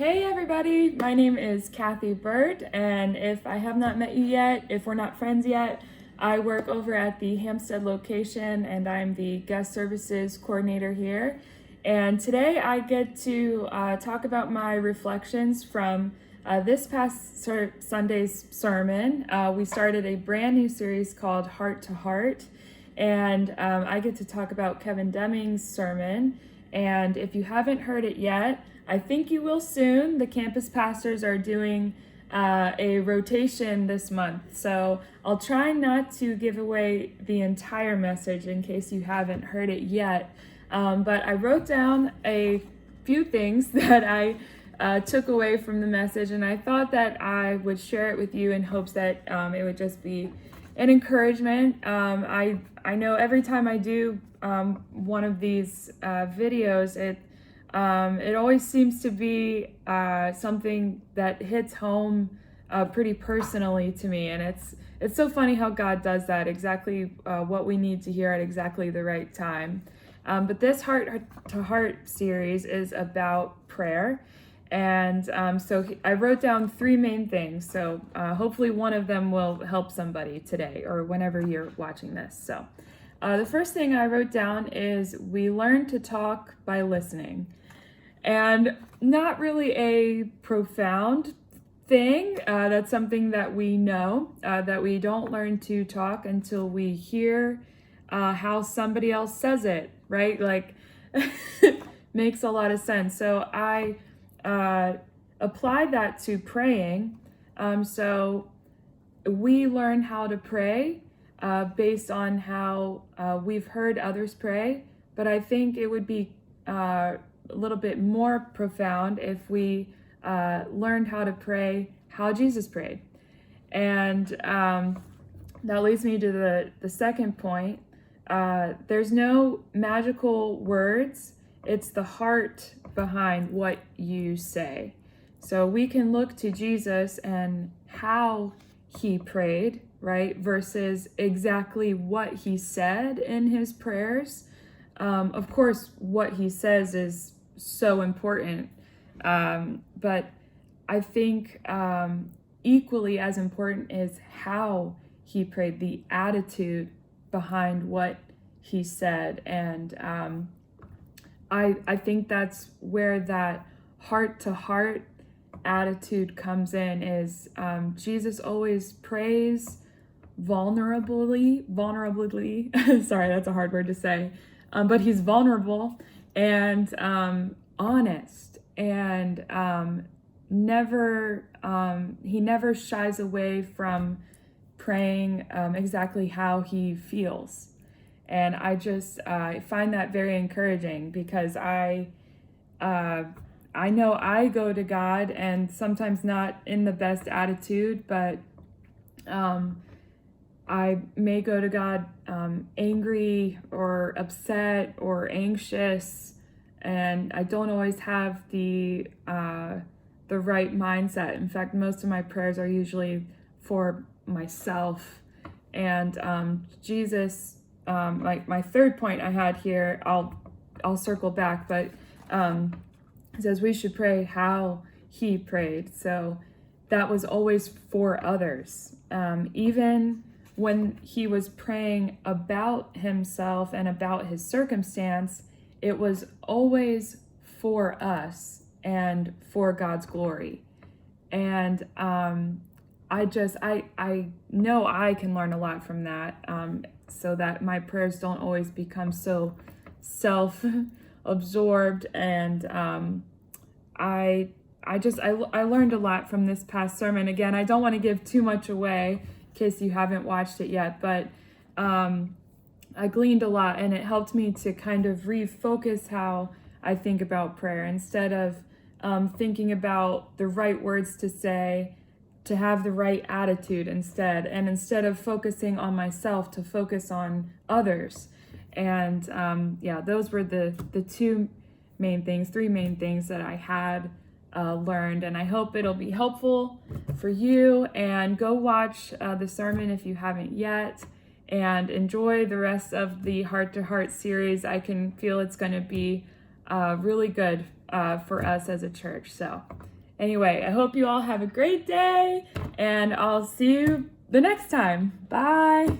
Hey everybody, my name is Burt, and if I have not met you yet, if we're not friends yet, I work over at the Hampstead location and I'm the guest services coordinator here. And today I get to talk about my reflections from this past Sunday's sermon. We started a brand new series called Heart to Heart, and I get to talk about Kevin Deming's sermon. And if you haven't heard it yet, I think you will soon. The campus pastors are doing a rotation this month, so I'll try not to give away the entire message in case you haven't heard it yet. But I wrote down a few things that I took away from the message, and I thought that I would share it with you in hopes that it would just be an encouragement. I know every time I do one of these videos, it always seems to be something that hits home pretty personally to me, and it's so funny how God does that, exactly what we need to hear at exactly the right time. But this Heart to Heart series is about prayer, and so I wrote down three main things, so hopefully one of them will help somebody today or whenever you're watching this. So the first thing I wrote down is we learn to talk by listening. And not really a profound thing. That's something that we know, that we don't learn to talk until we hear how somebody else says it, right? Like, makes a lot of sense. So I applied that to praying. So we learn how to pray based on how we've heard others pray, but I think it would be a little bit more profound if we learned how to pray how Jesus prayed. And that leads me to the second point. There's no magical words. It's the heart behind what you say. So we can look to Jesus and how he prayed, right? Versus exactly what he said in his prayers. Of course, what he says is so important, but I think equally as important is how he prayed, the attitude behind what he said. And I think that's where that heart-to-heart attitude comes in, is Jesus always prays vulnerably, sorry, that's a hard word to say, but he's vulnerable and honest, and he never shies away from praying exactly how he feels. And I find that very encouraging, because I know I go to God, and sometimes not in the best attitude, but I may go to God angry or upset or anxious, and I don't always have the right mindset. In fact, most of my prayers are usually for myself. And Jesus, like my third point I had here, I'll circle back, but it says we should pray how he prayed. So that was always for others, even when he was praying about himself and about his circumstance, it was always for us and for God's glory. And I know I can learn a lot from that, so that my prayers don't always become so self-absorbed. And I learned a lot from this past sermon. Again, I don't want to give too much away in case you haven't watched it yet, but I gleaned a lot, and it helped me to kind of refocus how I think about prayer. Instead of thinking about the right words to say, to have the right attitude instead, and instead of focusing on myself, to focus on others. And those were the three main things that I had learned, and I hope it'll be helpful for you. And go watch the sermon if you haven't yet, and enjoy the rest of the Heart to Heart series. I can feel it's going to be really good for us as a church. So anyway, I hope you all have a great day, and I'll see you the next time. Bye.